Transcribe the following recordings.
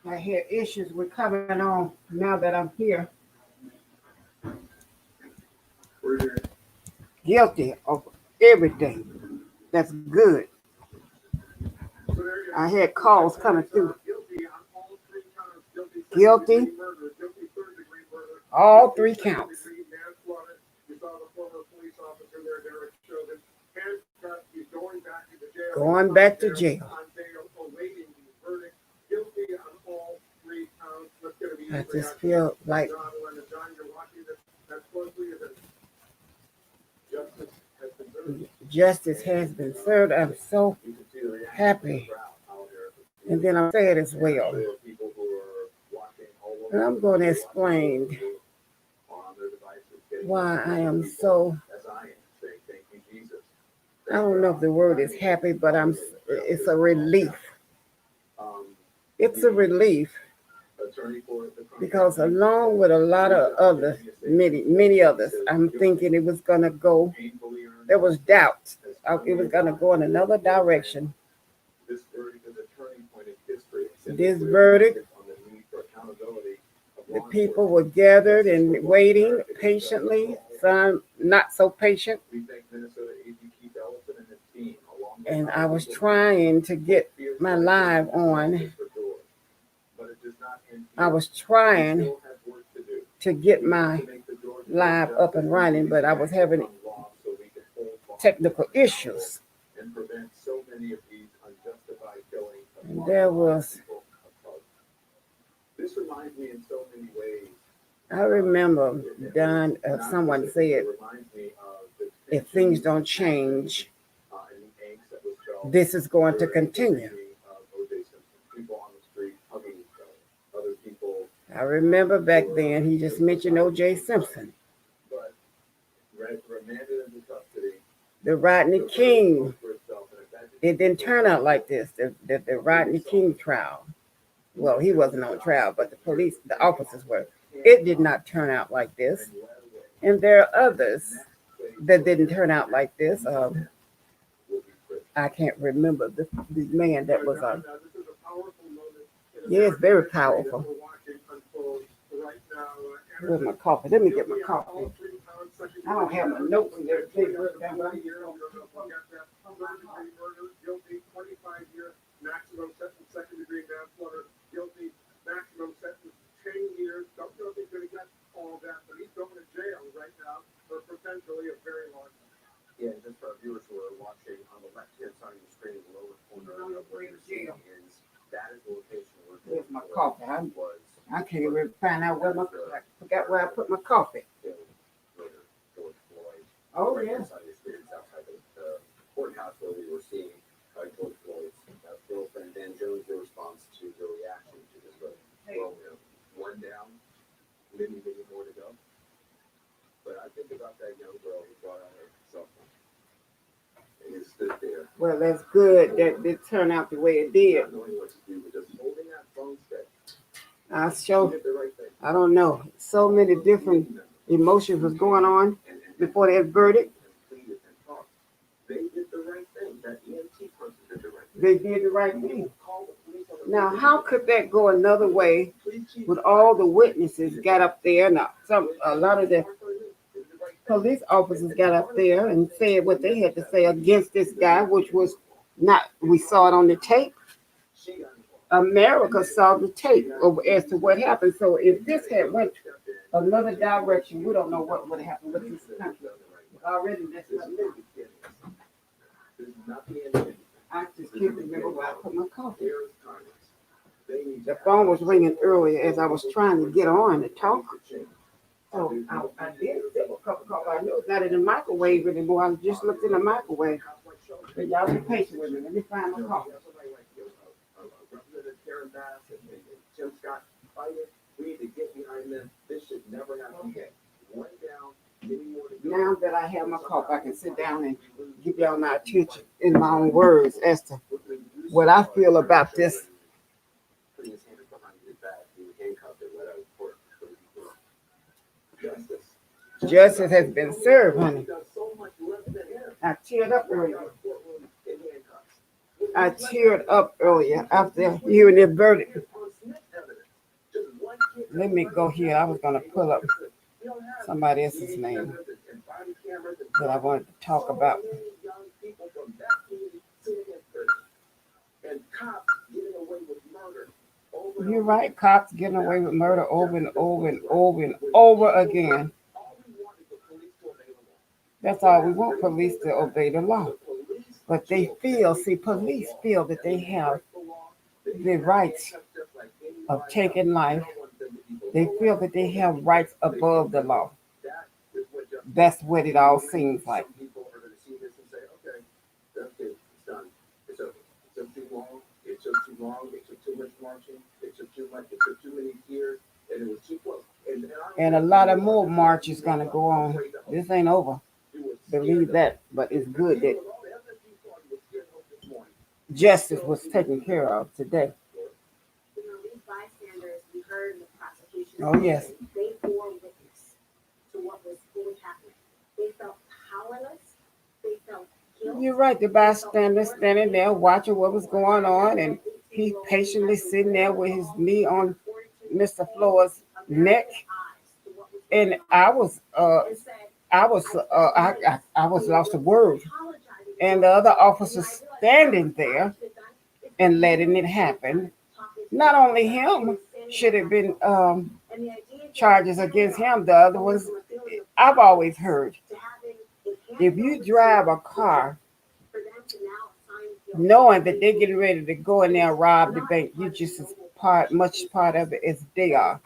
I had issues with coming on now that I'm here. Guilty of everything that's good. I had calls coming through. Guilty, all three counts. Going back to jail. I just feel like justice has been served. I'm so happy. And then I'm sad as well. And I'm going to explain why I am so, I don't know if the word is happy, but it's a relief. It's a relief because along with a lot of others, many others, I'm thinking it was going to go, there was doubt. It was going to go in another direction. This verdict, the people were gathered and waiting patiently, some not so patient. And I was trying to get my live on. I was trying to get my live up and running, but I was having technical issues. And there was, I remember Don, someone said, if things don't change, this is going to continue. I remember back then, he just mentioned O.J. Simpson. The Rodney King, it didn't turn out like this. The Rodney King trial. Well, he wasn't on trial, but the officers were. It did not turn out like this. And there are others that didn't turn out like this. I can't remember the man that was on. Yeah, it's very powerful. Where's my coffee? Let me get my coffee. I don't have my notes in there. Where's my coffee? I can't even find out where I forgot where I put my coffee. Oh, yeah. Well, that's good that it turned out the way it did. I don't know. So many different emotions was going on before that verdict. They did the right thing. Now, how could that go another way with all the witnesses got up there? Now, a lot of the police officers got up there and said what they had to say against this guy, which was not. We saw it on the tape. America saw the tape as to what happened. So if this had went another direction, we don't know what would have happened with this country. Already, that's not living. I just can't remember where I put my coffee. The phone was ringing earlier as I was trying to get on to talk. So I did sip a cup of coffee. I know it's not in the microwave anymore. I just looked in the microwave. But y'all be patient with me. Let me find my coffee. Now that I have my coffee, I can sit down and give y'all my attention in my own words as to what I feel about this. Justice has been served, honey. I teared up earlier. I teared up earlier after hearing the verdict. let me go here. I was gonna pull up somebody else's name that I wanted to talk about. You're right, cops getting away with murder over and over and over and over again. That's all we want, police to obey the law. But they feel, see, police feel that they have the rights of taking life. They feel that they have rights above the law. That's what it all seems like. And a lot of more marches gonna go on. This ain't over. Believe that, but it's good that justice was taken care of today. Oh yes. You're right. The bystander standing there watching what was going on, and he patiently sitting there with his knee on Mr. Floyd's neck. And I was lost of words. And the other officers standing there and letting it happen. Not only him should have been charges against him. The other ones, I've always heard, if you drive a car knowing that they're getting ready to go in there and rob the bank, you just as much part of it as they are.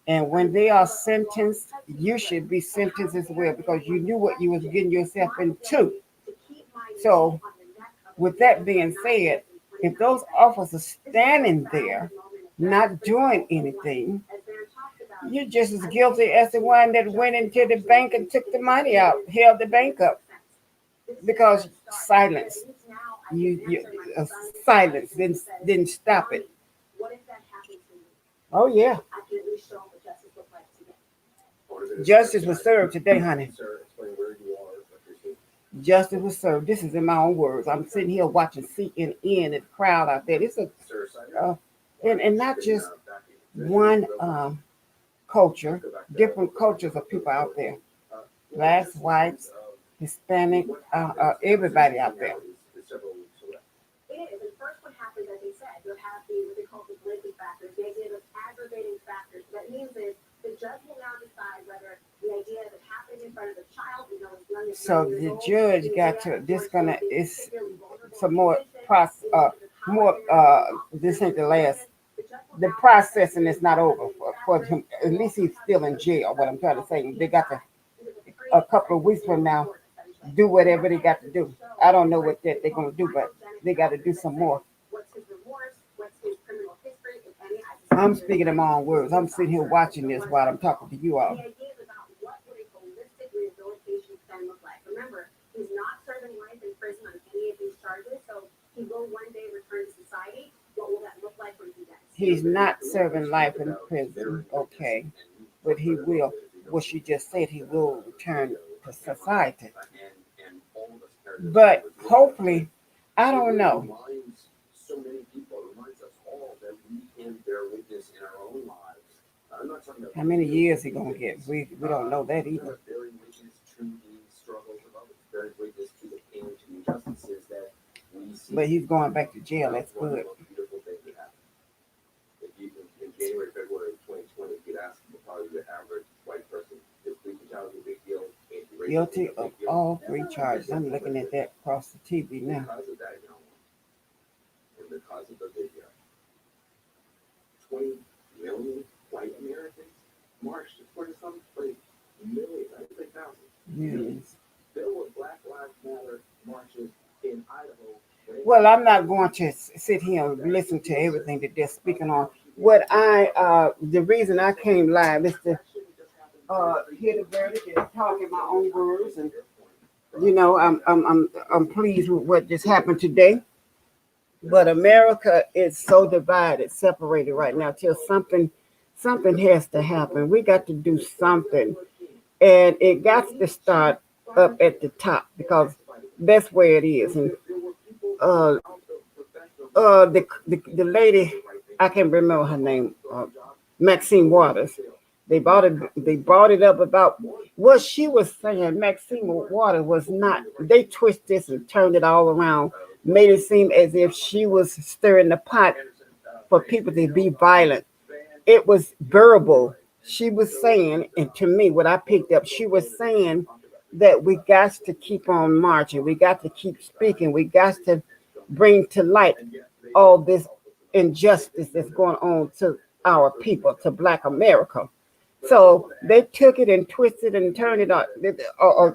And when they are sentenced, you should be sentenced as well because you knew what you was getting yourself into. So, with that being said, if those officers standing there not doing anything, you're just as guilty as the one that went into the bank and took the money out, held the bank up, because silence. You silence didn't stop it. Oh yeah, justice was served today, honey. Justice was served. This is in my own words. I'm sitting here watching CNN and the crowd out there. This is and not just one culture, different cultures of people out there. Blacks, whites, Hispanic, everybody out there. So the judge got to this gonna is some more process more this ain't the last the processing is not over for him. At least he's still in jail. What I'm trying to say, they got to a couple of weeks from now do whatever they got to do. I don't know what that they're gonna do, but they got to do some more. I'm speaking in my own words. I'm sitting here watching this while I'm talking to you all. He's not serving life in prison, okay, but he will. What she just said, he will return to society. But hopefully, I don't know. How many years he gonna get? We don't know that either. But he's going back to jail. That's good. Guilty of all three charges. I'm looking at that across the TV now. Millions. Well, I'm not going to sit here and listen to everything that they're speaking on. What the reason I came live is to hear the verdict and talk in my own words, and I'm pleased with what just happened today. But America is so divided, separated right now. Till something has to happen. We got to do something, and it got to start up at the top because that's where it is. And the lady, I can't remember her name. Maxine Waters. They brought it up about what she was saying. Maxine Waters was not, they twisted this and turned it all around, made it seem as if she was stirring the pot for people to be violent. It was verbal. She was saying, and to me, what I picked up, she was saying that we got to keep on marching. We got to keep speaking. We got to bring to light all this injustice that's going on to our people, to Black America. So they took it and twisted and turned it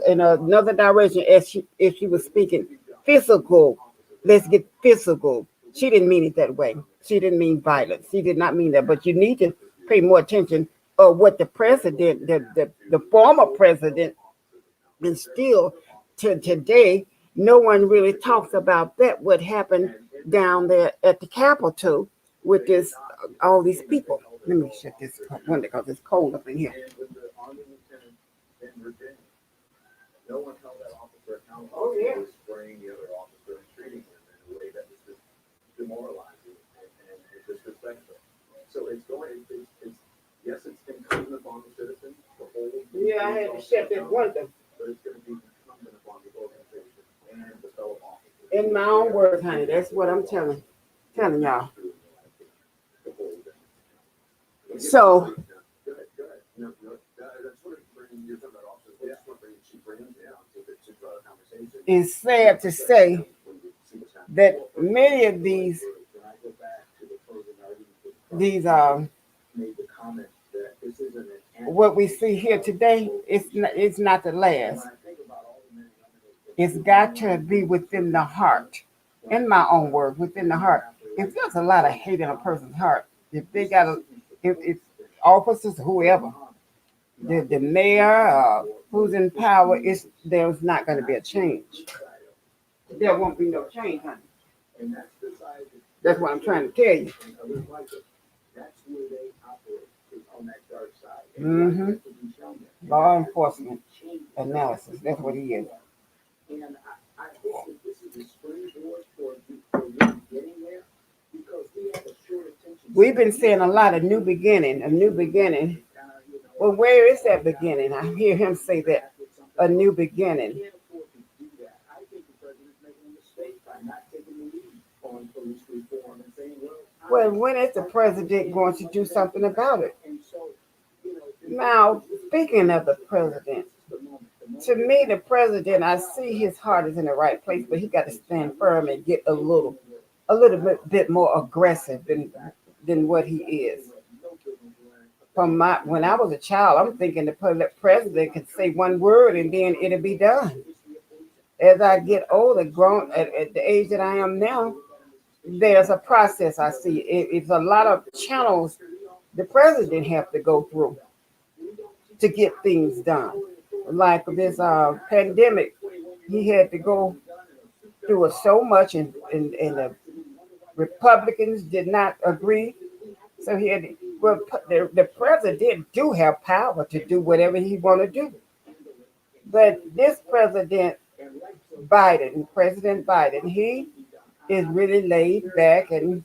in another direction as if she was speaking physical. Let's get physical. She didn't mean it that way. She didn't mean violence. She did not mean that. But you need to pay more attention of what the president, the former president, and still to today, no one really talks about that. What happened down there at the Capitol with this all these people. Let me shut this window because it's cold up in here. Oh yeah. Yeah, I had to shut that window. In my own words, honey, that's what I'm telling y'all. So it's sad to say that many of these what we see here today, it's not the last. It's got to be within the heart. In my own words, within the heart. If there's a lot of hate in a person's heart, if they got if officers, whoever, the mayor, who's in power, there's not going to be a change. There won't be no change, honey. That's what I'm trying to tell you. Mm-hmm. Law enforcement analysis. That's what he is. We've been saying a lot of new beginning, a new beginning. Well, where is that beginning? I hear him say that a new beginning. Well, when is the president going to do something about it? Now, speaking of the president, to me, the president, I see his heart is in the right place, but he got to stand firm and get a little bit more aggressive than what he is. When I was a child, I'm thinking the president could say one word and then it'll be done. As I get older, grown at the age that I am now, there's a process I see. It's a lot of channels the president have to go through to get things done. Like this pandemic, he had to go through it so much, and the Republicans did not agree. So he had to, well, the president do have power to do whatever he want to do. But this President Biden, he is really laid back and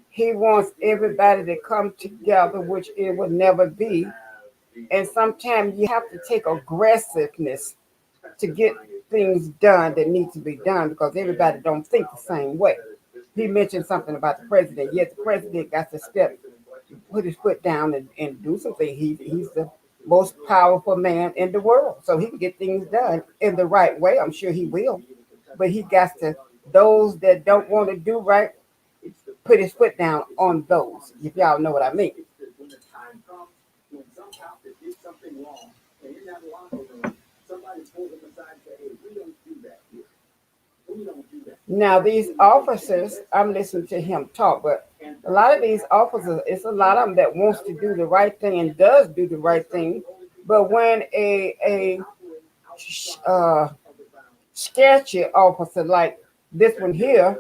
he wants everybody to come together, which it would never be. And sometimes you have to take aggressiveness to get things done that need to be done because everybody don't think the same way. He mentioned something about the president. Yes, the president got to put his foot down and do something. He's the most powerful man in the world. So he can get things done in the right way. I'm sure he will. But he got to, those that don't want to do right, put his foot down on those, if y'all know what I mean. Now, these officers, I'm listening to him talk, but a lot of these officers, it's a lot of them that wants to do the right thing and does do the right thing. But when a uh, sketchy officer like this one here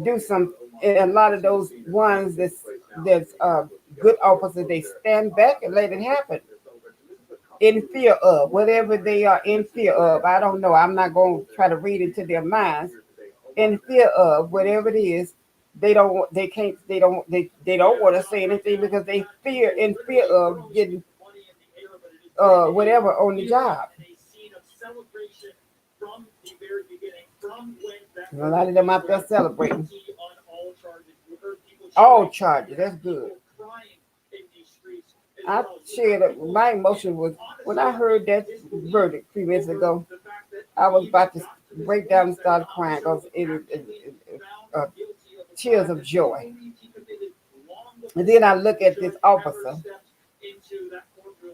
do some, and a lot of those ones that's good officers, they stand back and let it happen in fear of whatever they are in fear of. I don't know. I'm not going to try to read into their minds. In fear of whatever it is, they don't want to say anything because they fear of getting whatever on the job. A lot of them out there celebrating. All charges. That's good. I shared my emotion was when I heard that verdict 3 minutes ago. I was about to break down and start crying because uh, tears of joy. And then I look at this officer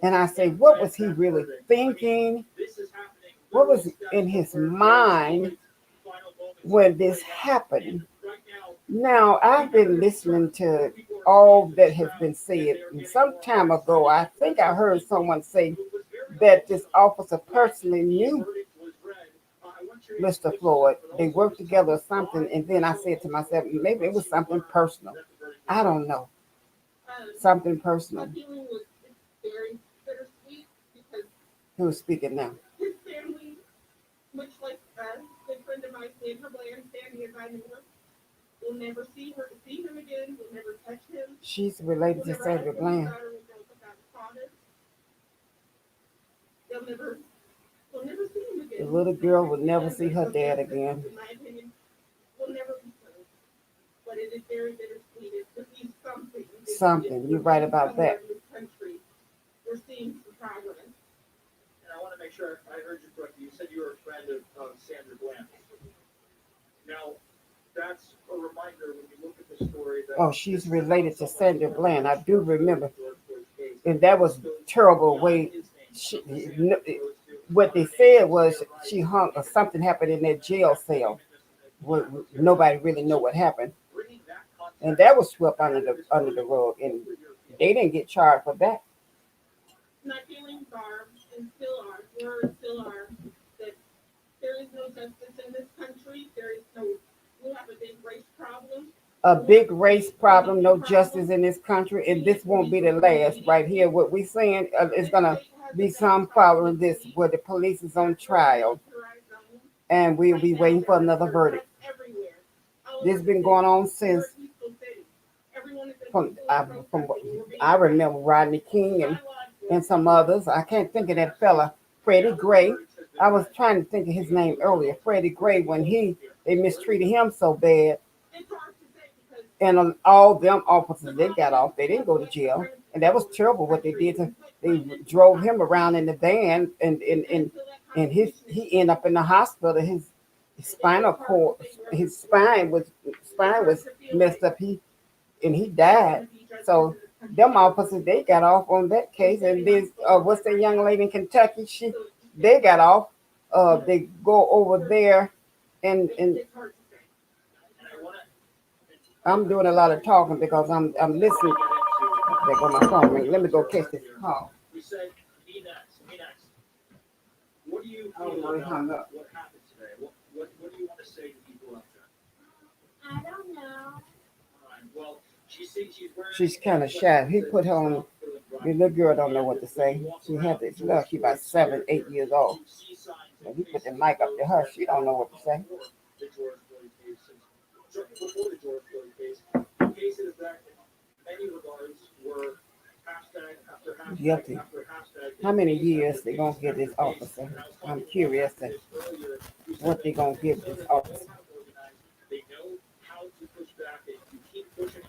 and I say, what was he really thinking? What was in his mind when this happened? Now, I've been listening to all that has been said. And some time ago, I think I heard someone say that this officer personally knew Mr. Floyd. They worked together or something. And then I said to myself, maybe it was something personal. I don't know. Something personal. Who is speaking now? His family, much like a good friend of mine, Sandra Bland, Sandy, as I knew her, will never see him again. Will never touch him. She's related to Sandra Bland. We'll never see him again. The little girl will never see her dad again. In my opinion, will never be so. But it is very bittersweet. It's to see something. Something. You're right about that. In this country, we're seeing some progress. And I want to make sure I heard you correctly. You said you were a friend of Sandra Bland. Now, that's a reminder when you look at the story. Oh, she's related to Sandra Bland. I do remember. And that was terrible way. What they said was she hung or something happened in that jail cell. Nobody really know what happened. And that was swept under the rug. And they didn't get charged for that. My feelings are, and still are, were and still are, that there is no justice in this country. We have a big race problem. A big race problem, no justice in this country, and this won't be the last. Right here, what we're saying is gonna be some following this, where the police is on trial, and we'll be waiting for another verdict. This has been going on since from I remember Rodney King and some others. I can't think of that fella, Freddie Gray. I was trying to think of his name earlier, Freddie Gray, when they mistreated him so bad. And all them officers, they got off. They didn't go to jail. And that was terrible what they did. They drove him around in the van, and he ended up in the hospital. His spinal cord, his spine was messed up. He died. So them officers, they got off on that case. And this what's that young lady in Kentucky? They got off. They go over there and I'm doing a lot of talking because I'm listening. There go my phone ring. Let me go catch this call. We said, me next. What do you feel Oh, about hung up. what happened today? What do you want to say to people out there? I don't know. All right. Well, she's wearing. She's kind of shy. He put her on. The little girl don't know what to say. She had this look. She about 7, 8 years old. And he put the mic up to her. She don't know what to say. Before the George Floyd case, cases that in many regards were hashtag after hashtag Guilty. after hashtag. How many years they gonna give this officer? I'm curious to what they gonna give this officer. They know how to push back, and if you keep pushing,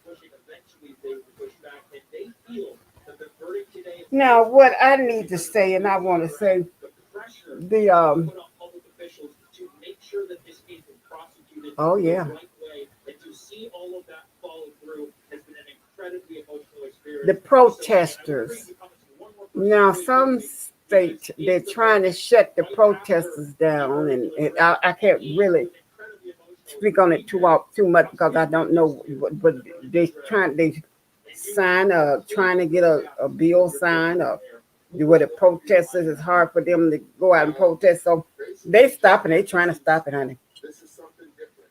eventually they will push back, and they feel that the verdict today. Now, what I need to say, and I want to say, The pressure the put on public officials to make sure that this case is prosecuted Oh, yeah. the right way, and to see all of that follow through has been an incredibly emotional experience. the protesters. Now, some state they're trying to shut the protesters down, and I can't really speak on it too much because I don't know. But they trying to get a bill signed, or where the protesters, it's hard for them to go out and protest. So they stopping. They trying to stop it, honey. This is something different.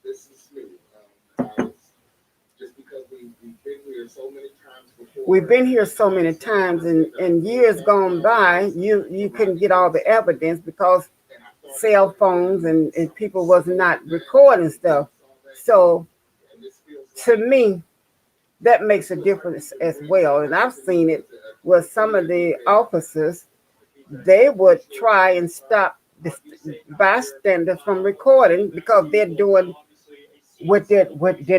This is new. Just because we've been here so many times before. We've been here so many times, and years gone by, you couldn't get all the evidence because cell phones and people was not recording stuff. So to me, that makes a difference as well. And I've seen it with some of the officers. They would try and stop the bystanders from recording because they're doing what they're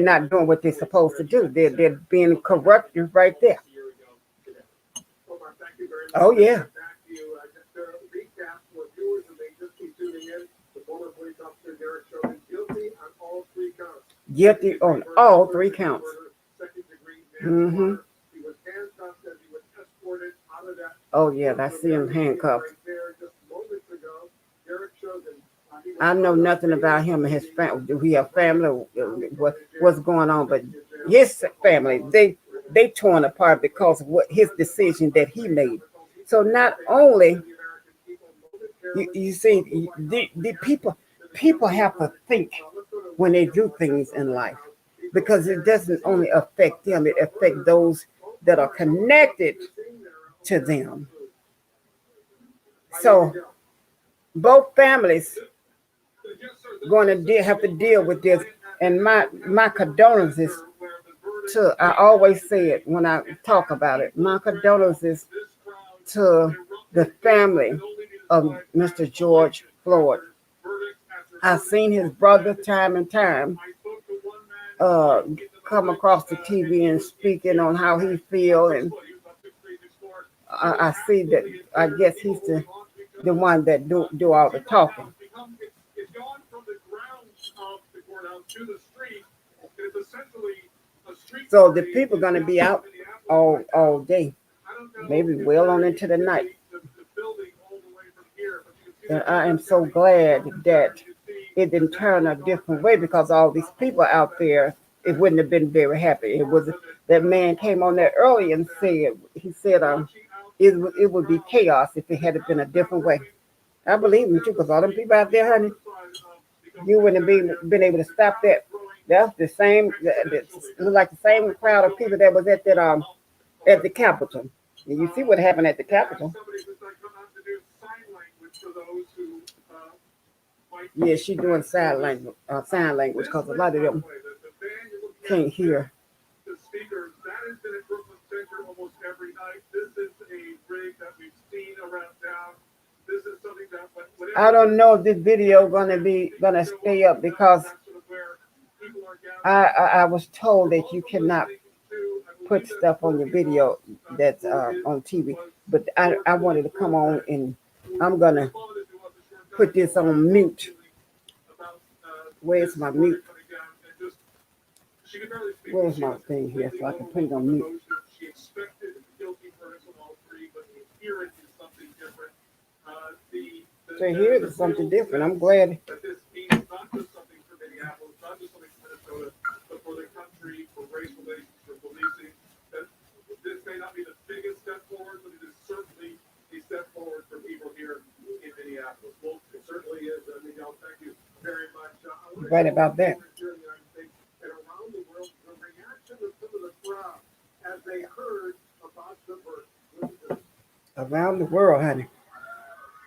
not doing what they're supposed to do. They're being corruptive right there. Omar, thank you very much. Oh yeah. Back to you. Just to recap for viewers who may just be tuning in, the former police officer Derek Chauvin guilty on all three counts. Guilty on all three counts. Second degree Mm-hmm. manslaughter. He was handcuffed as he was escorted out of that. Oh yeah, I see him handcuffed. Right there just moments ago. Derek Chauvin. He was I know nothing about him and his family. Do he have family? What's going on? But his family, they torn apart because of what his decision that he made. So not only you see the people have to think when they do things in life, because it doesn't only affect them, it affects those that are connected to them. So both families going to have to deal with this, and my condolences to, I always say it when I talk about it, my condolences to the family of Mr. George Floyd. I've seen his brother time and time come across the TV and speaking on how he feel, and I see that I guess he's the one that do all the talking. It's gone from the grounds of the courthouse to the street. It's essentially a street. So the people are going to be out all day, maybe well on into the night. And I am so glad that it didn't turn a different way, because all these people out there, it wouldn't have been very happy. It was that man came on there early and said it would be chaos if it had been a different way. I believe him too, because all them people out there, honey, you wouldn't have been able to stop that. That's the same. It was like the same crowd of people that was at that at the Capitol. And you see what happened at the Capitol. Yeah, she's doing sign language, because a lot of them can't hear. The speakers, that has been at Brooklyn Center almost every night. This is a rig that we've seen around town. This is something that I don't know if this video gonna stay up, because I was told that you cannot put stuff on your video that's on TV. But I wanted to come on, and I'm gonna put this on mute. Where's my mute? Where's my thing here so I can put it on mute? She expected guilty verdict on all three, but here it is something different. So here is something different. I'm glad. That this means not just something for Minneapolis, not just something for Minnesota, but for the country, for race relations, for policing. That this may not be the biggest step forward, but it is certainly a step forward for people here in Minneapolis. Well, it certainly is. Miguel, thank you very much. Right about that. And around the world, the reaction of some of the crowd as they heard about the birth. Around the world, honey.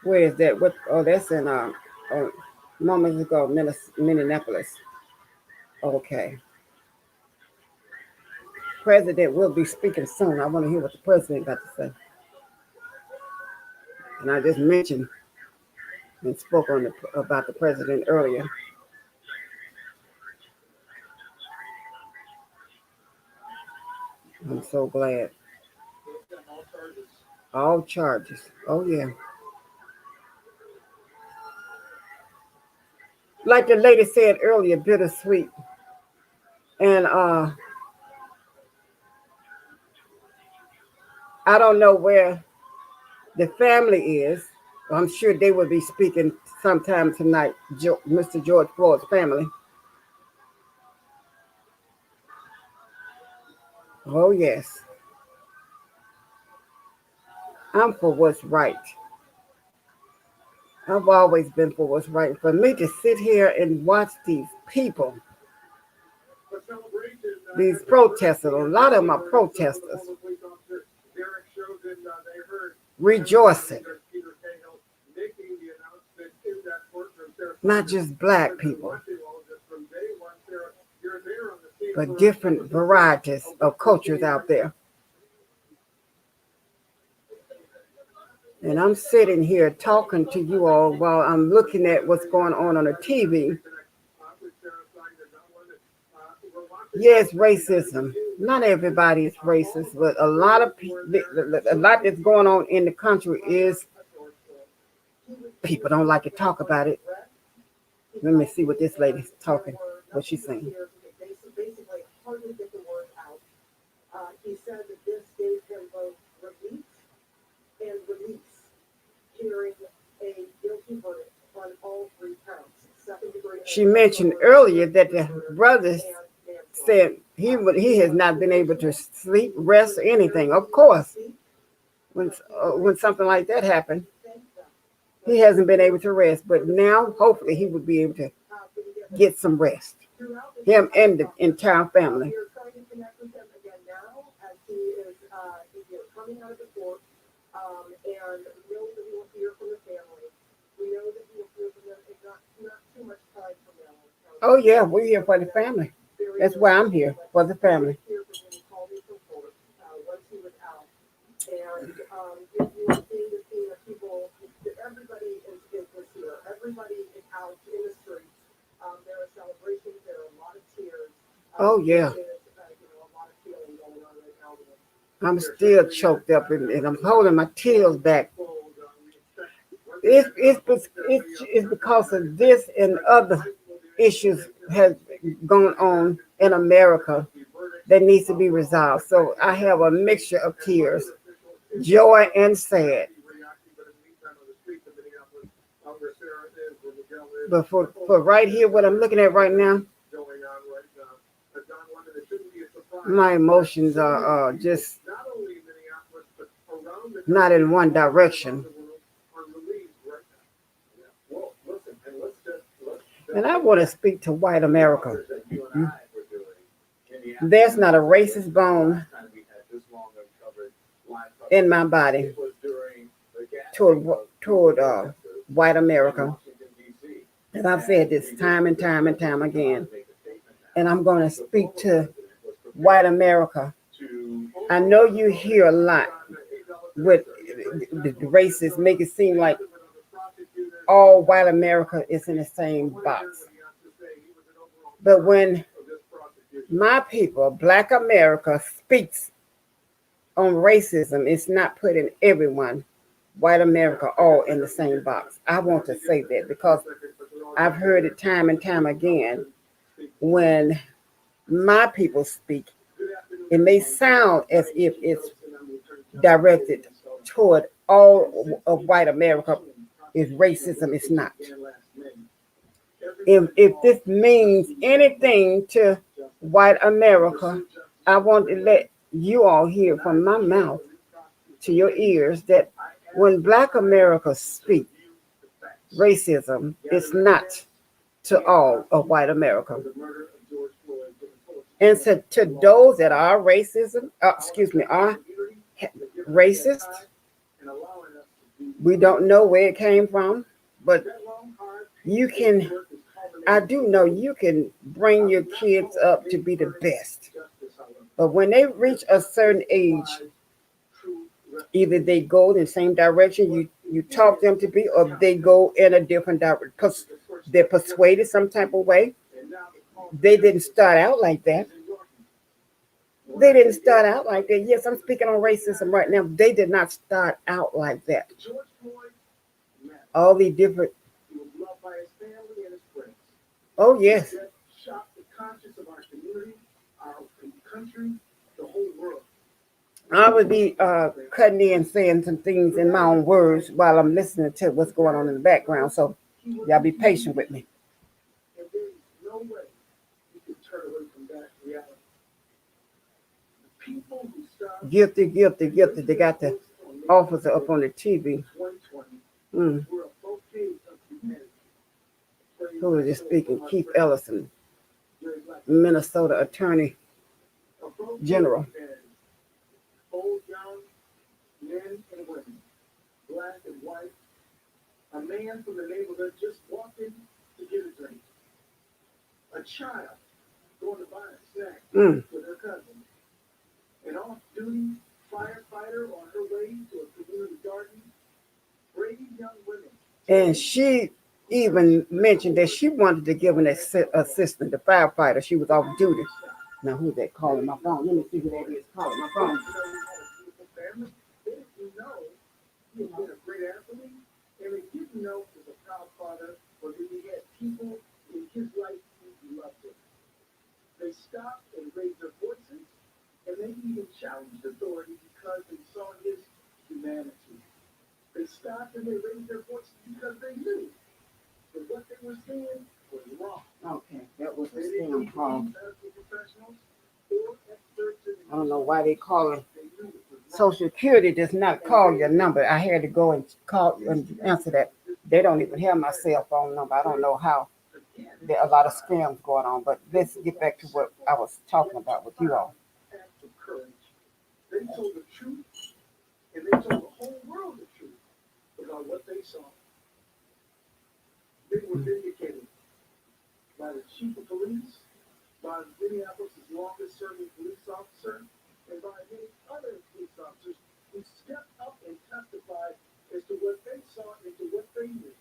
Where is that? What? Oh, that's in moments ago, Minneapolis. Okay. President will be speaking soon. I want to hear what the president got to say. And I just mentioned and spoke about the president earlier. I'm so glad. All charges. Oh yeah. Like the lady said earlier, bittersweet. And I don't know where the family is. I'm sure they will be speaking sometime tonight, Mr. George Floyd's family. Oh, yes. I'm for what's right. I've always been for what's right. For me to sit here and watch these people, these protesters, a lot of them are protesters, rejoicing. Not just black people. but different varieties of cultures out there. And I'm sitting here talking to you all while I'm looking at what's going on the TV. Yes, racism. Not everybody is racist, but a lot of a lot that's going on in the country is people don't like to talk about it. Let me see what this lady's talking, what she's saying. Basically, hardly get the word out. He said that this gave him both relief and release, hearing a guilty verdict on all 3 counts. She mentioned earlier that the brothers said he has not been able to sleep, rest, or anything. Of course, when something like that happened, he hasn't been able to rest. But now, hopefully, he will be able to get some rest. Him and the entire family. We are trying to connect with him again now as he is coming out of the court, and we know that he will hear from the family. We know that he will hear from them in not too much time from now. Oh yeah, we're here for the family. That's why I'm here, for the family. He called me from court once he was out, and if you are seeing the scene of people, everybody is here. Everybody is out in the streets. There are celebrations. There are a lot of tears. Oh yeah. There's, a lot of feeling going on right now with him. I'm still choked up and I'm holding my tears back. It's because of this and other issues has gone on in America that needs to be resolved. So I have a mixture of tears, joy and sad. But for right here, what I'm looking at right now, my emotions are just not in one direction. And I want to speak to white America. There's not a racist bone in my body toward white America. And I've said this time and time and time again. And I'm going to speak to white America. I know you hear a lot with the racists make it seem like all white America is in the same box. But when my people, Black America, speaks on racism, it's not putting everyone, white America, all in the same box. I want to say that because I've heard it time and time again. When my people speak, it may sound as if it's directed toward all of white America. Is racism. It's not. If this means anything to white America, I want to let you all hear from my mouth to your ears that when Black America speak, racism is not to all of white America. And so to those that are are racist, we don't know where it came from, but I do know you can bring your kids up to be the best. But when they reach a certain age, either they go in the same direction you taught them to be, or they go in a different direction because they're persuaded some type of way. They didn't start out like that. Yes, I'm speaking on racism right now. They did not start out like that. All these different. Oh yes. I would be cutting in saying some things in my own words while I'm listening to what's going on in the background. So y'all be patient with me. And there is no way you can turn away from that reality. People who start Guilty. They got the officer up on the TV. 2020 Mm. were a bouquet of humanity. Who was just speaking? Keith Ellison, Minnesota Attorney General. Old, young, men and women, black and white. A man from the neighborhood just walked in to get a drink. A child going to buy a snack Mm. with her cousin. An off-duty firefighter on her way to a community garden. Brave young women. And she even mentioned that she wanted to give an assistant, the firefighter. She was off duty. Now, who's that calling my phone? Let me see who that is calling my phone. Family, they didn't know he had been a great athlete, and they didn't know he was a proud father, or that he had people in his life who loved him. They stopped and raised their voices, and they even challenged authority because they saw his humanity. They stopped and they raised their voices because they knew that what they were saying was wrong. Okay, that was the They didn't scam need to call. be medical professionals or experts in the I don't know why they calling. They knew it was wrong. Social Security does not call your number. I had to go and call and answer that. They don't even have my cell phone number. I don't know how. There are a lot of scams going on, but let's get back to what I was talking about with you all. Act of courage. They told the truth, and they told the whole world the truth about what they saw. They were vindicated by the chief of police, by Minneapolis' longest-serving police officer, and by many other police officers who stepped up and testified as to what they saw and to what they knew.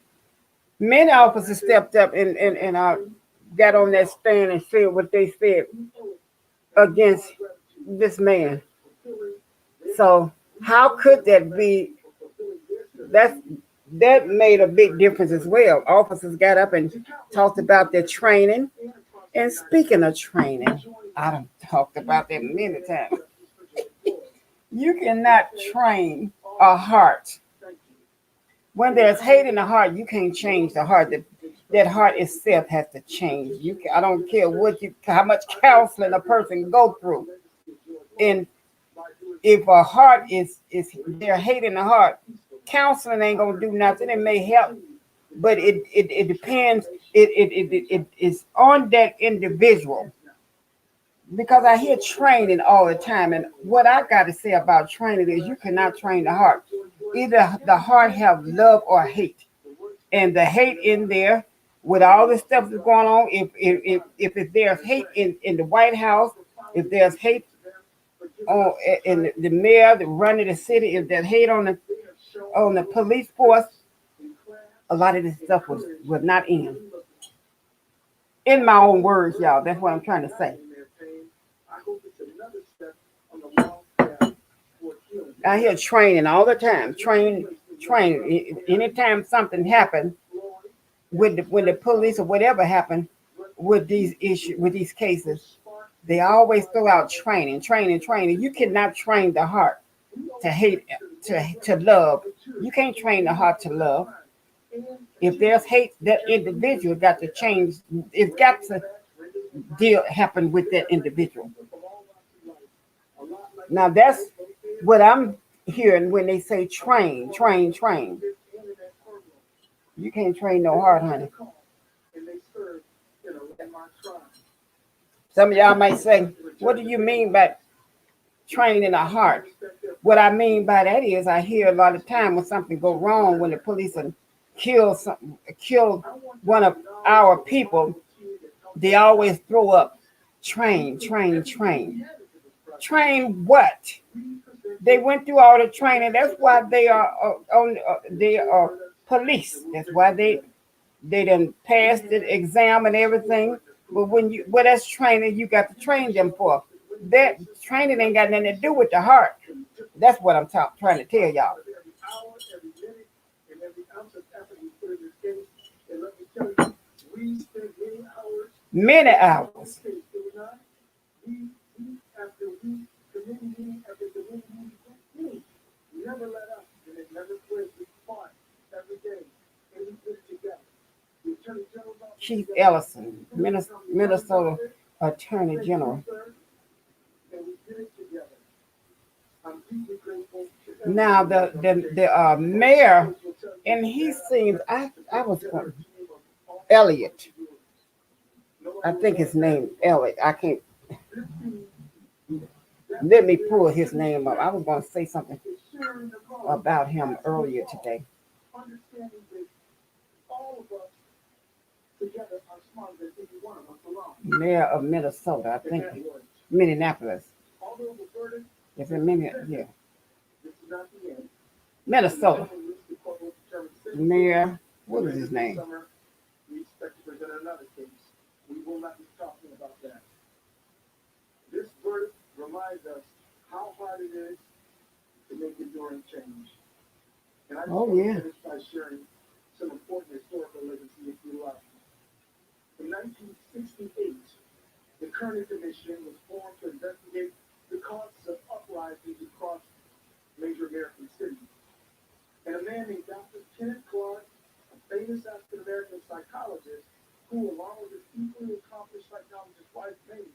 Many officers stepped up and got on that stand and said what they said against this man. So how could that be? That made a big difference as well. Officers got up and talked about their training. And speaking of training, I done talked about that many times. You cannot train a heart. When there's hate in the heart, you can't change the heart. That heart itself has to change. I don't care how much counseling a person go through. And if a heart is there hate in the heart, counseling ain't gonna do nothing. It may help, but it depends. It is on that individual. Because I hear training all the time, and what I got to say about training is you cannot train the heart. Either the heart have love or hate, and the hate in there with all the stuff that's going on. If there's hate in the White House, if there's hate in the mayor, the running the city, if there's hate on the police force, a lot of this stuff was not in my own words, y'all. That's what I'm trying to say. I hear training all the time. Train. Anytime something happened when the police or whatever happened with these issues, with these cases, they always throw out training. You cannot train the heart to hate, to love. You can't train the heart to love. If there's hate, that individual got to change. It's got to happen with that individual. Now that's what I'm hearing when they say train. You can't train no heart, honey. Some of y'all might say, what do you mean by training a heart? What I mean by that is I hear a lot of time when something go wrong, when the police kill one of our people, they always throw up train. Train what? They went through all the training. That's why they are they are police. That's why they done passed the exam and everything. But that's training you got to train them for. That training ain't got nothing to do with the heart. That's what I'm trying to tell y'all. Many hours. Never let up, and it never quit. We fought every day, and we did it together. The Attorney General's office, Keith Ellison, Minnesota Attorney General. and we did it together. I'm deeply grateful. Now the mayor, and he seems I was Elliot. I think his name Elliot. I can't. Let me pull his name up. I was going to say something about him earlier today. Understanding that all of us together are smarter than any one of us alone. mayor of Minnesota, I think, Minneapolis. Although the verdict, It's in Minneapolis, yeah. this is not the end. Minnesota. The court will determine sentence. Mayor, what is his name? Summer, we expect to present another case. We will not be talking about that. This verdict reminds us how hard it is to make enduring change. And I just Oh, want to yeah. finish by sharing some important historical legacy if you allow me. In 1968, the Kearney Commission was formed to investigate the causes of uprisings across major American cities. And a man named Dr. Kenneth Clark, a famous African-American psychologist, who, along with his equally accomplished psychologist wife, Mamie,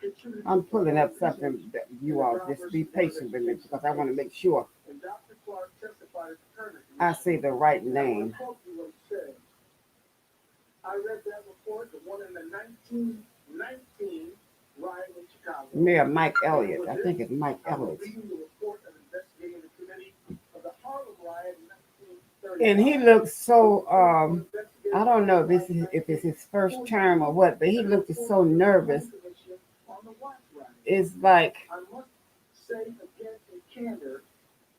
contributed. I'm pulling up something that you all just be patient with me because I want to make sure And Dr. Clark testified at the Kearney I Commission. say the right And I wanna name. quote you what he said. I read that report, the one in the 1919 riot in Chicago. Mayor Mike Elliott. I think it's Mike I was Elliott. reading the report of investigating the committee of the Harlem riot in 1930. And he looks so I don't know if it's his first term or what, but he looked so nervous. It's like I must say again in candor,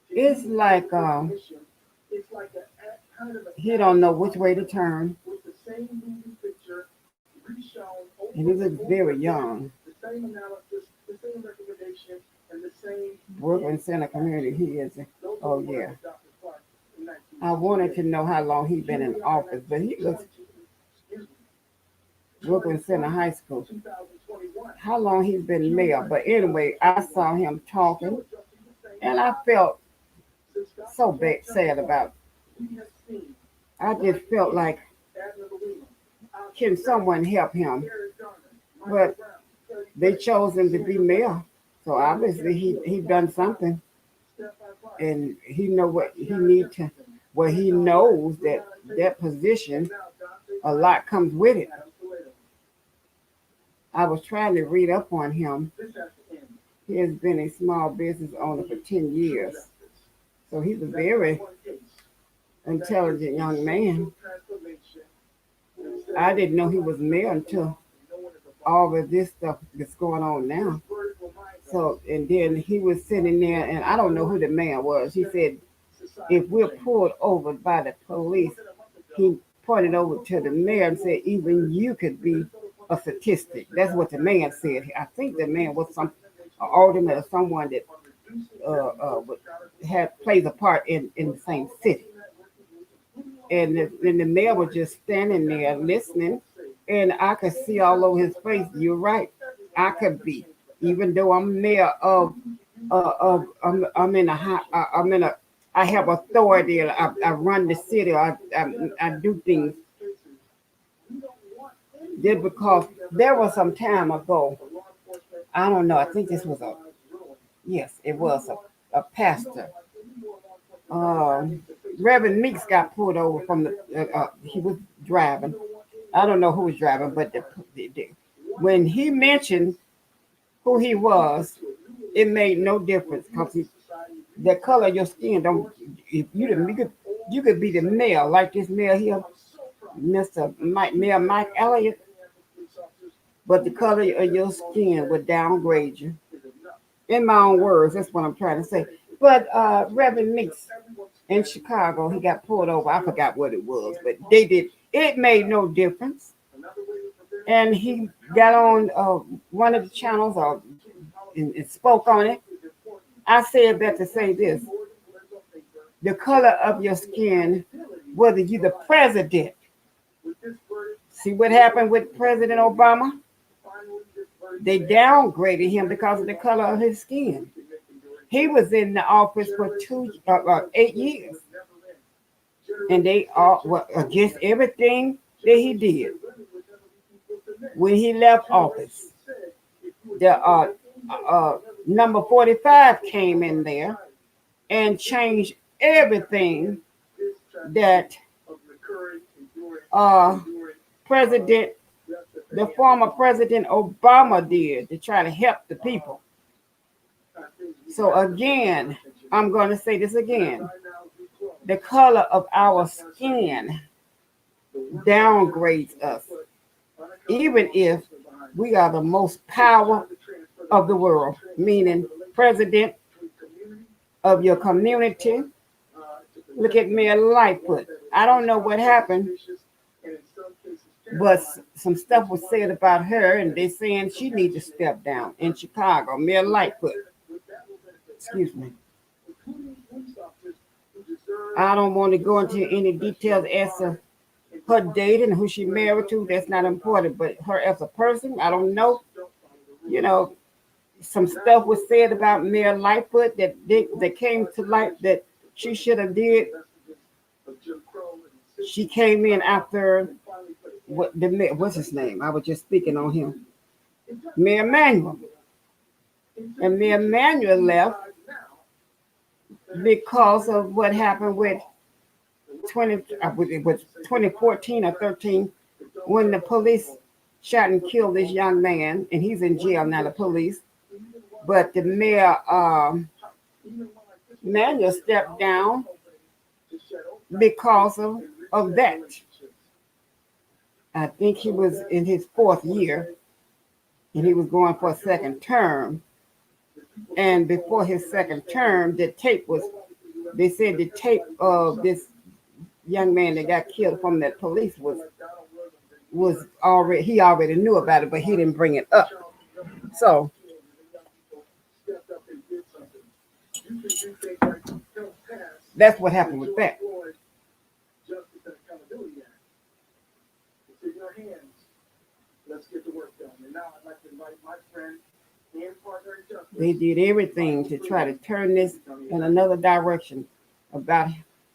it's like it's like a kind of a he don't know which way to turn. with the same moving picture reshown over And he looks and very over young. the same analysis, the same recommendation, and the same. Brooklyn Center Community, he is. Those Oh, were the words yeah. of Dr. Clark in 1968. I wanted to know how long he's been in office, but he looks Brooklyn Center High School. 2021. How long he's been mayor. But anyway, I saw him talking and I felt so sad about it. I just felt like, can someone help him? But they chose him to be mayor. So obviously he done something and he know what he need to, well, he knows that position, a lot comes with it. I was trying to read up on him. He has been a small business owner for 10 years. So he's a very intelligent young man. I didn't know he was mayor until all of this stuff that's going on now. So, and then he was sitting there, and I don't know who the man was. He said, if we're pulled over by the police, he pointed over to the mayor and said, even you could be a statistic. That's what the man said. I think the man was an alderman or someone that plays a part in the same city. And the mayor was just standing there listening, and I could see all over his face. You're right. I could be, even though I'm mayor of I have authority. I run the city. I do things. Just because there was some time ago, I don't know. I think this was it was a pastor. Reverend Meeks got pulled over from he was driving. I don't know who was driving, but when he mentioned who he was, it made no difference because the color of your skin don't. If you could be the mayor like this mayor here, Mayor Mike Elliott, but the color of your skin would downgrade you. In my own words, that's what I'm trying to say. But Reverend Meeks in Chicago, he got pulled over. I forgot what it was, but they did. It made no difference. And he got on one of the channels and spoke on it. I said that to say this. The color of your skin, whether you're the president. See what happened with President Obama? They downgraded him because of the color of his skin. He was in the office for 8 years. And they all were against everything that he did. When he left office, the number 45 came in there and changed everything that the former President Obama did to try to help the people. So again, I'm going to say this again. The color of our skin downgrades us. Even if we are the most power of the world, meaning president of your community. Look at Mayor Lightfoot. I don't know what happened, but some stuff was said about her, and they saying she needs to step down in Chicago. Mayor Lightfoot. Excuse me. I don't want to go into any details as to her date and who she married to. That's not important. But her as a person, I don't know. You know, some stuff was said about Mayor Lightfoot that came to light that she should have did. She came in after what's his name? I was just speaking on him. Mayor Emanuel. And Mayor Emanuel left because of what happened with 2014 or 13 when the police shot and killed this young man, and he's in jail now, the police. But the mayor Emanuel stepped down because of that. I think he was in his fourth year, and he was going for a second term. And before his second term, they said the tape of this young man that got killed from that police was already, he already knew about it, but he didn't bring it up. So that's what happened with that. It's in your hands. Let's get the work done. And now I'd like to invite my friend and partner in justice. They did everything to try to turn this in another direction about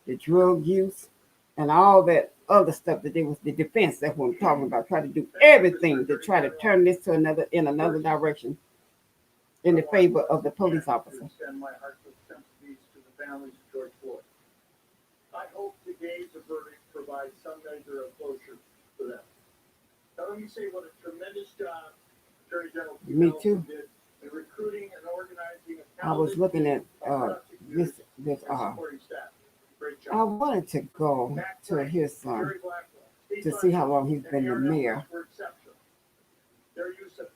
the drug use and all that other stuff that the defense, that's what I'm talking about, try to do everything to try to turn this to another direction in the favor of the police officer. Extend my heartfelt sympathies to the families of George Floyd. I hope today's verdict provides some measure of closure for them. Now let me say what a tremendous job Attorney General Me too. did in recruiting and organizing. I was looking at this supporting staff. Great I job. wanted to go to his Jerry Blackwell, to see how long he's been the mayor were exceptional. Their use of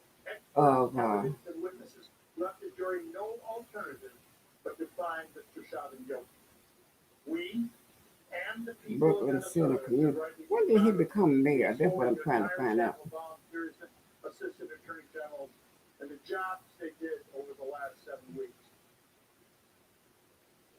of evidence and witnesses left the jury no alternative but to find Mr. Chauvin guilty. We and the people Brooklyn of Center Minnesota community. When did he become mayor? That's what I'm trying to find out. Volunteers and assistant attorney generals and the jobs they did over the last 7 weeks.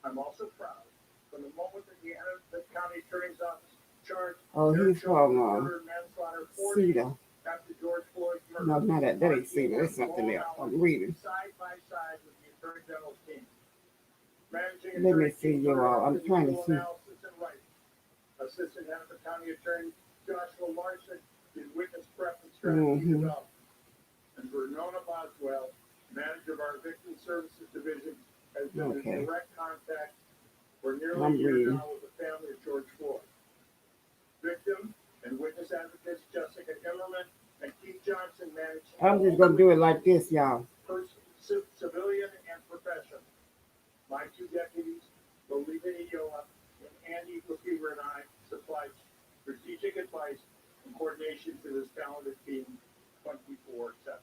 I'm also proud from the moment that we entered the county attorney's office charged. Oh, he's from murder and manslaughter 4 days Cedar. after George Floyd's murder. No, not that ain't Cedar. That's something else. I'm reading. Side by side with the attorney general's team. Managing Let me attorney see you all. I'm trying to see. analysis and writing. Assistant Hennepin County Attorney Joshua Larson did witness prep and strategy development. And Vernona Boswell, manager of our Victim Services Division, has been in direct contact for nearly a year now with the family of George Floyd. Victim and witness advocates Jessica Immerman and Keith Johnson manage. I'm just gonna do it like this, y'all. Civilian and professional. My two deputies, Lolita Iowa and Andy Lefevre, and I supplied strategic advice and coordination to this talented team 24/7.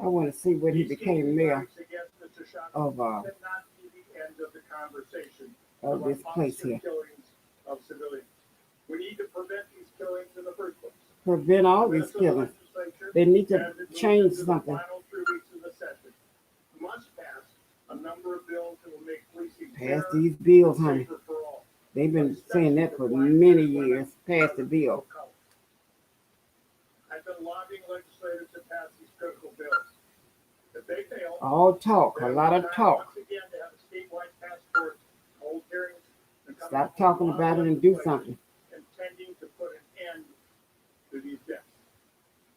I want to see when he became mayor Against Mr. Chauvin of could not be the end of the conversation of this about place officer here. killings of civilians. We need to prevent these killings in the first place. Prevent all these Minnesota killings. legislature, They need as to it moves change into the something. final 3 weeks of the session, must pass a number of bills that will make policing Pass fairer these bills, and honey. safer for all. They've been saying that for many years. Pass the bill. I've been lobbying legislators to pass these critical bills. If they fail, All talk, a then lot of it's time talk. once again to have a statewide task force, hold hearings, and come Stop up with talking law about it and do legislation something. intending to put an end to these deaths.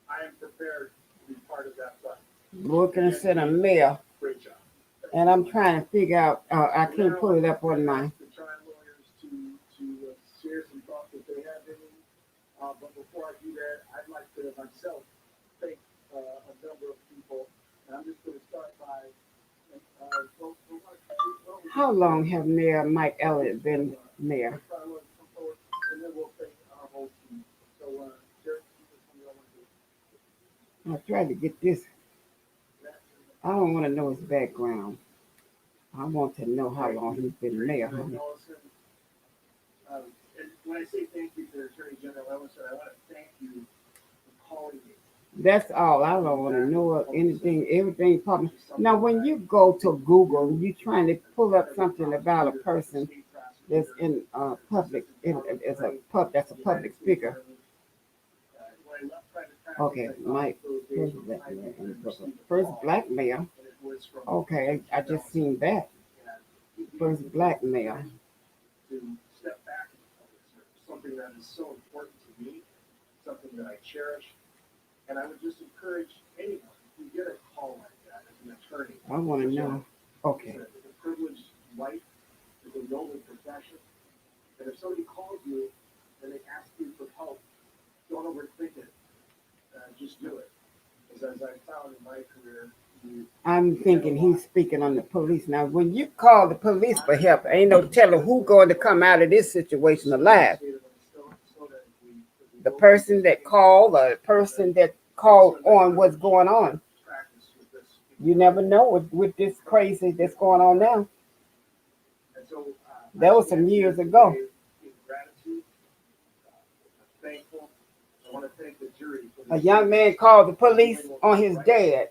I am prepared to be part of that fight. Brooklyn Center mayor, Great job. and I'm trying to figure out. I can't pull it up on my. The trial lawyers to share some thoughts that they have in them. But before I do that, I'd like to myself thank a number of people. And I'm just going to start by. How long have Mayor Mike Elliott been mayor? And then we'll thank our whole team. So, Jared, you just want to do. tried to get this. I don't want to know his background. I want to know how long he's been mayor. And when I say thank you to Attorney General Ellison, I want to thank you for calling me. That's all. I don't want to know of anything, everything public. Now, when you go to Google, you're trying to pull up something about a person that's in public, that's a public speaker. Okay, Mike, first black mayor. Okay, I just seen that. First black mayor. To step back in public service, something that is so important to me, something that I cherish. And I would just encourage anyone who get a call like that as an attorney. I want to know. Okay. It's a privileged life, it's a noble profession. And if somebody calls you and they ask you for help, don't overthink it. Just do it. Because as I found in my career, I'm thinking he's speaking on the police. Now, when you call the police for help, ain't no telling who's going to come out of this situation alive. The person that called or the person that called on what's going on. You never know with this crazy that's going on now. That was some years ago. A young man called the police on his dad.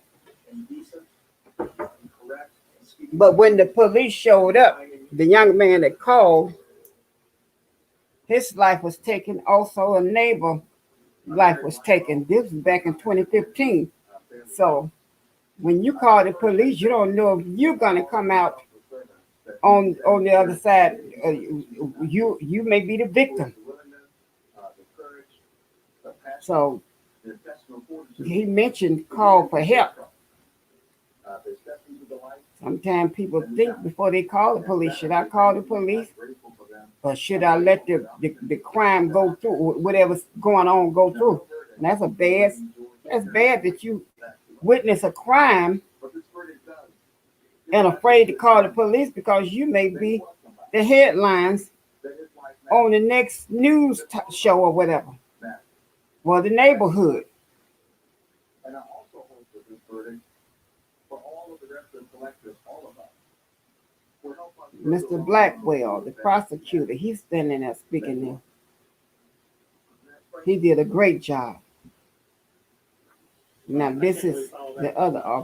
But when the police showed up, the young man that called, his life was taken. Also, a neighbor life was taken. This was back in 2015. So when you call the police, you don't know if you're going to come out on the other side. You may be the victim. So he mentioned call for help. Sometimes people think before they call the police, should I call the police? Or should I let the crime go through, whatever's going on go through? And that's bad that you witness a crime and afraid to call the police because you may be the headlines on the next news show or whatever. Well, the neighborhood. And I also hope that this verdict, for all of the rest of the collectors, all of us, will help us. Mr. Blackwell, the prosecutor, he's standing there speaking there. He did a great job. Now this is the other I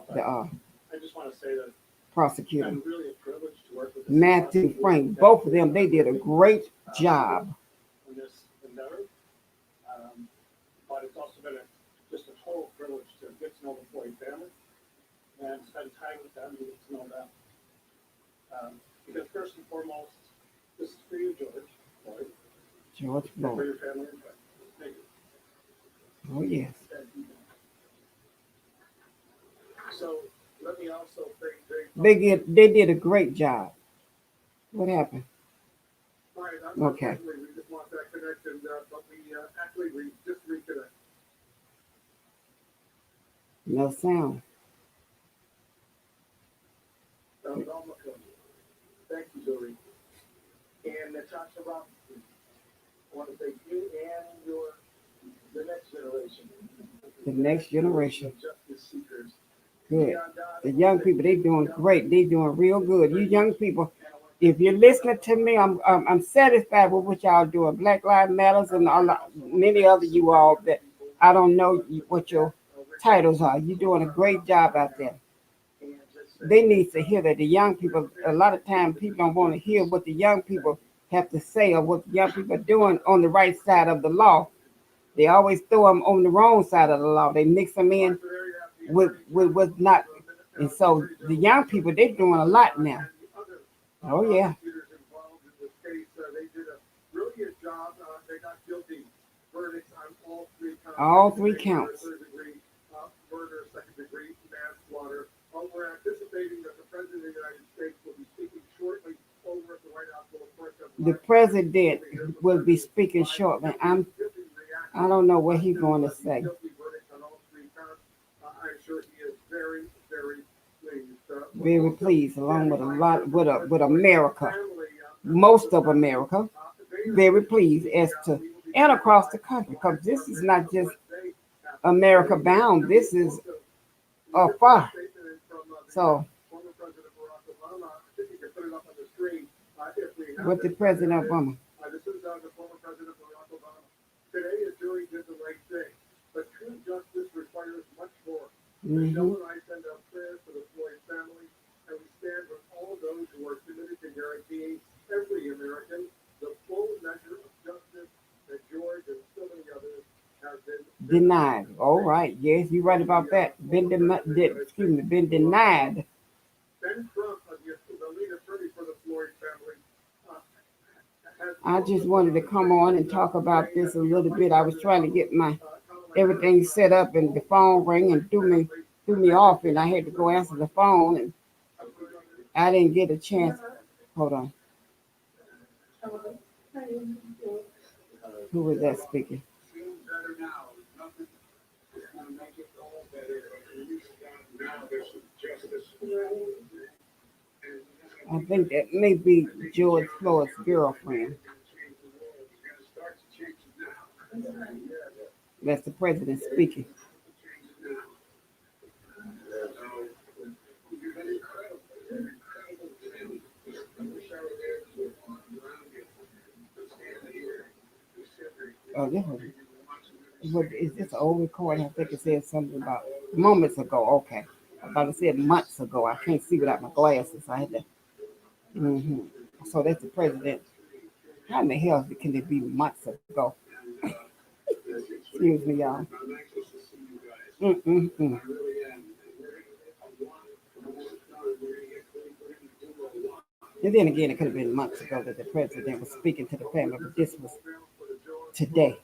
just want to say that prosecutor, I'm really privileged to work with this Matthew Frank. Both of them, they did a great job. in this endeavor. But it's also been just a total privilege to get to know the Floyd family and spend time with them and get to know them. Because first and foremost, this is for you, George Floyd, George and for Floyd. your family and friends. Thank you. Oh yes. So let me also thank They did a great job. What happened? Okay. We just want that connection, but we just reconnect. No sound. Thank you, Zoe. And Natasha Robinson, I want to thank you and the next generation. The next generation. Justice seekers. Good. The young people, they doing great. They doing real good. You young people, if you're listening to me, I'm satisfied with what y'all doing. Black Lives Matters and many other you all that I don't know what your titles are. You're doing a great job out there. They need to hear that. The young people, a lot of times people don't want to hear what the young people have to say or what the young people are doing on the right side of the law. They always throw them on the wrong side of the law. They mix them in with what's not. And so the young people, they're doing a lot now. Oh, yeah. They did a really good job. They got guilty verdicts on all three counts. All three counts. Third degree murder, second degree manslaughter. We're anticipating that the President of the United States will be speaking shortly over at the White House. The president will be speaking shortly. I don't know what he's going to say. I'm sure he is very, very pleased. Very pleased, along with a lot with America, most of America, very pleased as to and across the country, because this is not just America bound. This is far. So Former President Barack Obama, I think you can put it up on the screen, if we have what it. did President Obama? This is the former President Barack Obama. Today, a jury did the right thing, but true justice requires much more. Mhm. Joe and I send out prayers for the Floyd family, and we stand with all those who are committed to guaranteeing every American the full measure of justice that George and so many others have been Denied. All right. Yes, you're right about that. Been denied. Ben Crump, the lead attorney for the Floyd family, has I just wanted to come on and talk about this a little bit. I was trying to get my everything set up, and the phone rang and threw me off, and I had to go answer the phone, and I didn't get a chance. Hold on. Who was that speaking? I think that may be George Floyd's girlfriend. That's the president speaking. Oh, what is this an old recording? I think it said something about moments ago. Okay. I thought it said months ago. I can't see without my glasses. I had to. hmm So that's the president. How in the hell can it be months ago? Excuse me, y'all. Mm-mm-mm. And then again, it could have been months ago that the president was speaking to the family, but this was today.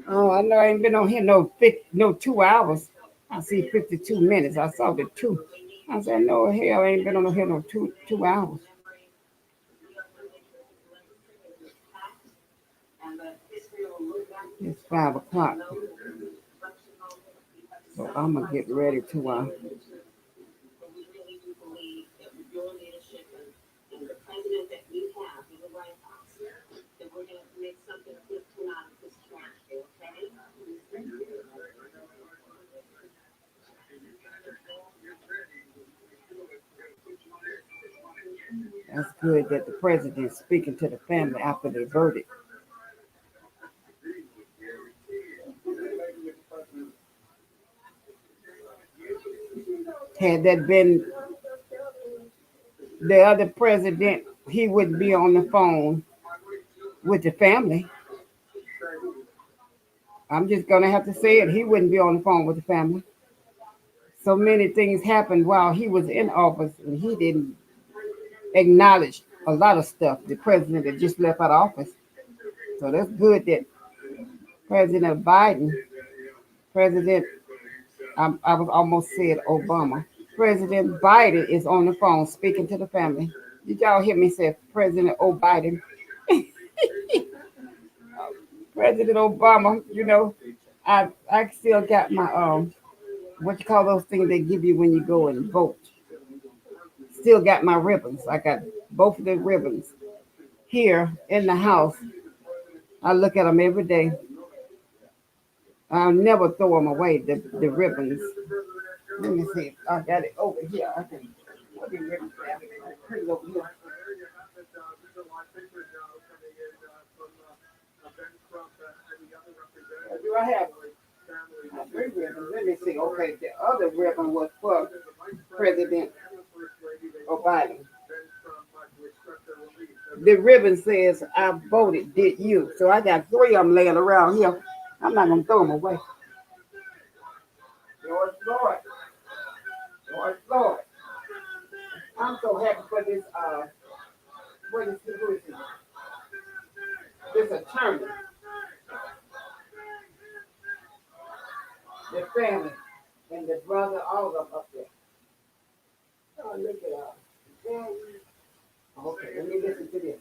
Oh, I know I ain't been on here no 2 hours. I see 52 minutes. I saw the two. I said, no hell, I ain't been on here no two hours. It's 5 o'clock. So I'm gonna get ready to that's good that the president's speaking to the family after the verdict. Had that been the other president, he wouldn't be on the phone with the family. I'm just gonna have to say it. He wouldn't be on the phone with the family. So many things happened while he was in office, and he didn't acknowledge a lot of stuff. The president that just left out of office. So that's good that President Biden, President, I was almost said Obama. President Biden is on the phone speaking to the family. Did y'all hear me say President Biden? President Obama, I still got my what you call those things they give you when you go and vote. Still got my ribbons. I got both of the ribbons here in the house. I look at them every day. I'll never throw them away, the ribbons. Let me see. I got it over here. I can put the ribbons down. Put it over here. Do I have three ribbons? Let me see. Okay, the other ribbon was for President Biden. The ribbon says, I voted, did you? So I got three of them laying around here. I'm not going to throw them away. George Floyd. George Floyd. I'm so happy for this What is who is he? This attorney, the family, and the brother, all of them up there. Oh, look at all. Before we Okay, let me listen to this.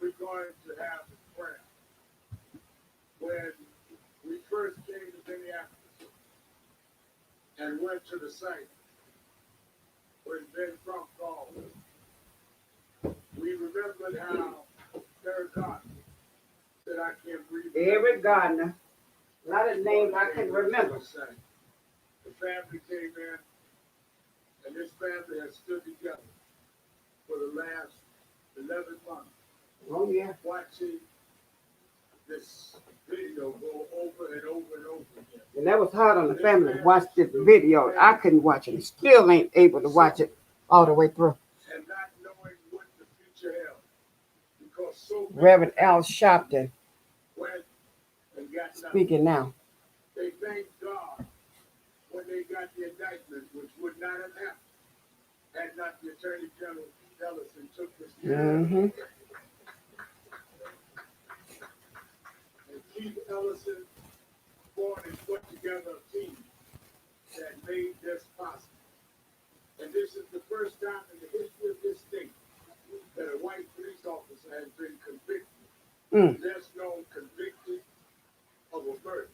we're going to have a prayer. When we first came to Minneapolis and went to the site when Ben Trump called, we remembered how Eric Garner said, I can't breathe. Eric Gardner, a lot of names I can remember. The family came in, and this family has stood together for the last 11 months, Oh, yeah. watching this video go over and over and over again. And that was hard on the family to watch this video. I couldn't watch it. Still ain't able to watch it all the way through. And not knowing what the future held. Because so many Reverend Al Sharpton went and got nothing. speaking now. They thanked God when they got the indictment, which would not have happened had not the Attorney General Ellison took this case. Mm-hmm. And Keith Ellison fought and put together a team that made this possible. And this is the first time in the history of this state that a white police officer has been convicted. Mm. That's known convicted of a murder.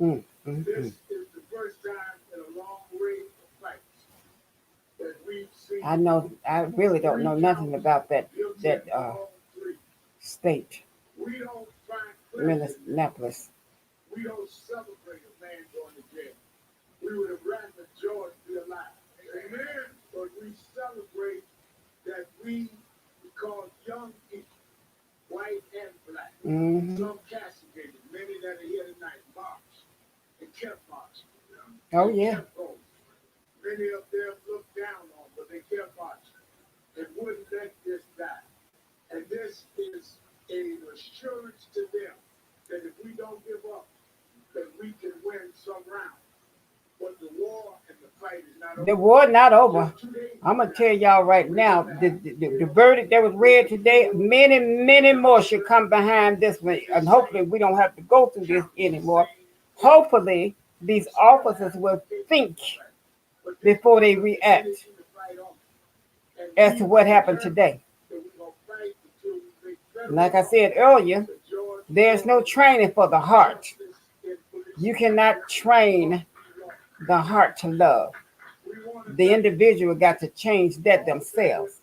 Mm. This is the first time in a long range of fights that we've seen. I know. I really don't know nothing about that guilty of that all three. state, We don't find pleasure. Minneapolis. We don't celebrate a man going to jail. We would have rather George be alive. Amen. But we celebrate that we, because young people, white and black, Mm-hmm. some castigated, many that are here tonight, marched and kept marching. Oh, And yeah. kept going. Many of them looked down on, but they kept marching and wouldn't let this die. And this is an assurance to them that if we don't give up, that we can win some round. But the war and the fight is not over. The war not over. Just 2 days I'm gonna tell y'all right now, the verdict that was read today, many more should come behind this one, and hopefully we don't have to go through this anymore. Hopefully these officers will think before they react as to what happened today. Like I said earlier, there's no training for the heart. You cannot train the heart to love. The individual got to change that themselves.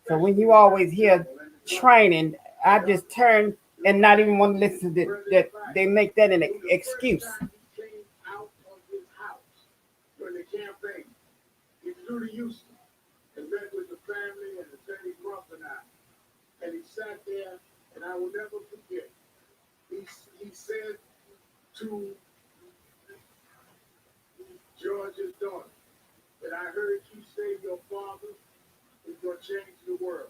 So when you always hear training, I just turn and not even want to listen to that. They make that an excuse. He came out of his house during the campaign. He flew to Houston and met with the family and Attorney Crump and I. And he sat there, and I will never forget. He said to George's daughter that I heard you say your father is going to change the world.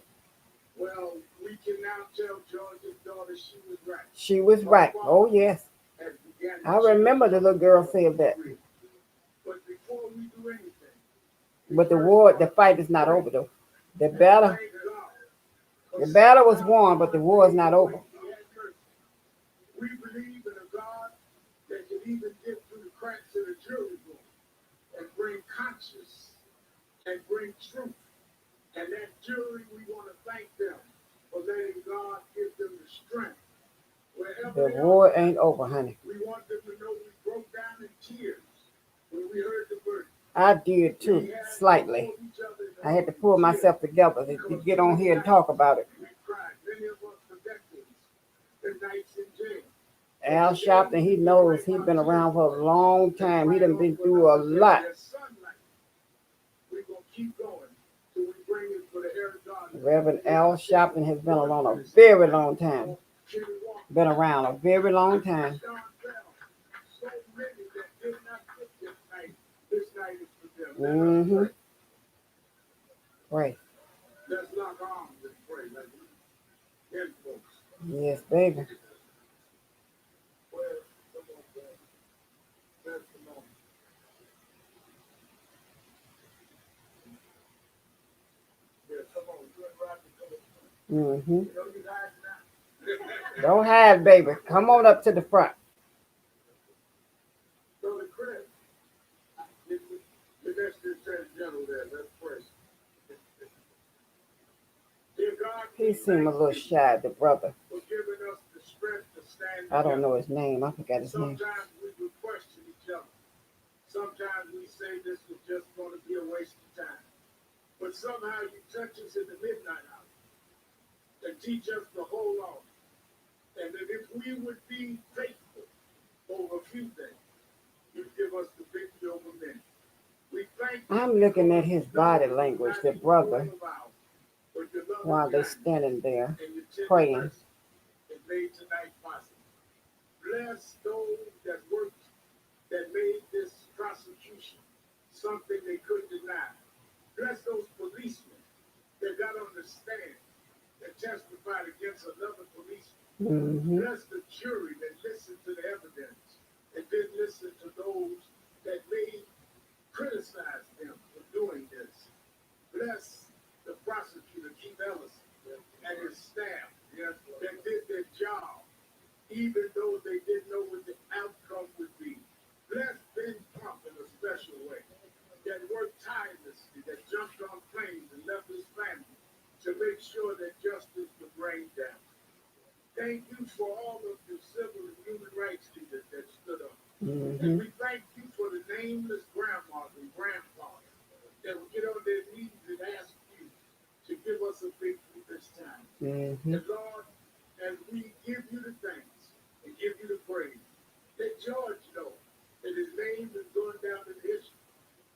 Well, we can now tell George's daughter she was right. She was right. Oh, yes. And began to I remember the little girl said that. But before we do anything, But the fight is not over though. The battle was won, but the war is not over. we believe in a God that can even get through the cracks of the jury room and bring conscience and bring truth. And that jury, we want to thank them for letting God give them the strength. Wherever The they war are, ain't over, honey. we want them to know we broke down in tears when we heard the verdict. I did too, slightly. I had to pull myself together to get on here and talk about it. We cried. Many of us for decades, the nights in jail. Al Sharpton, he knows he's been around for a long time. He done been through a lot. We're going to keep going till we bring it for the Eric Garner. Reverend Al Sharpton has been around a very long time. Been around a very long time. So many that did not get this night. This night is for them. Mm-hmm. Right. Let's lock arms and pray. Let's end, folks. Yes, baby. Well, come on, man. That's the moment. Yeah, come on. Good rock and roll. Mm-hmm. You know you guys now. Don't hide, baby. Come on up to the front. So the Chris, the next Attorney General there, let's pray. Dear God, He seemed a little shy, the brother. for giving us the strength to stand I don't together. know his name. I forgot his name. Sometimes we will question each other. Sometimes we say this is just going to be a waste of time. But somehow you touch us in the midnight hour and teach us to hold on. And that if we would be faithful over a few things, you give us the victory over many. We thank you I'm looking at his body language, the brother, for your love while and they're kindness standing there and your tender praying. mercy that made tonight possible. Bless those that worked, that made this prosecution something they couldn't deny. Bless those policemen that got on the stand that testified against another policeman. Mm-hmm. Bless the jury that listened to the evidence and didn't listen to those that may criticize them for doing this. Bless the prosecutor, Keith Ellison, and his staff that did their job, even though they didn't know what the outcome would be. Bless Ben Crump in a special way, that worked tirelessly, that jumped on planes and left his family to make sure that justice would rain down. Thank you for all of the civil and human rights leaders that stood up. Mm-hmm. And we thank you for the nameless grandmas and grandfathers that will get on their knees and ask you to give us a victory this time. Mm-hmm. And Lord, as we give you the thanks and give you the praise, let George know that his name is going down in history.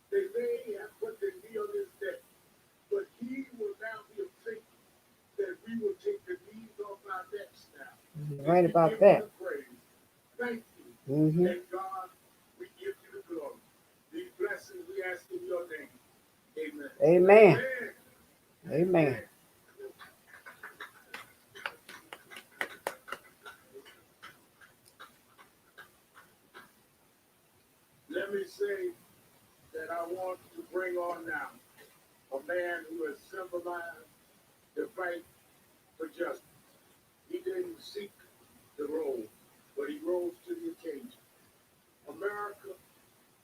They may have put their knee on his neck, but he will now be a faithful that we will take the knees off our necks now. Right about that. Thank you. Mm-hmm. And God, we give you the glory. These blessings we ask in your name. Amen. Amen. Amen. Let me say that I want to bring on now a man who has symbolized the fight for justice. He didn't seek the role, but he rose to the occasion. America,